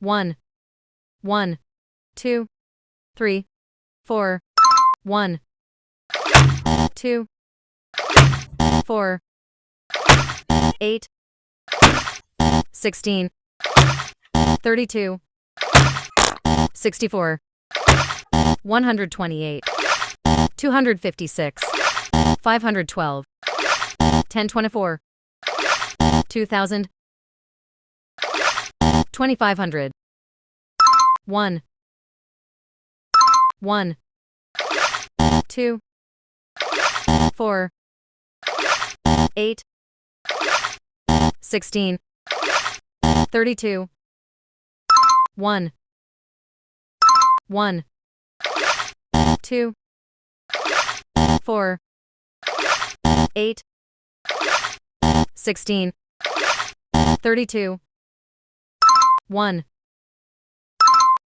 1, 1, 2, 3, 4, 1, 2, 4, 8, 16, 32, 64, 128, 256, 512, 1024, 2000, 2500, 1, 1, 2, 4, 8, 16, 32, 1, 1, 2, 4, 8, 16, 32, 1.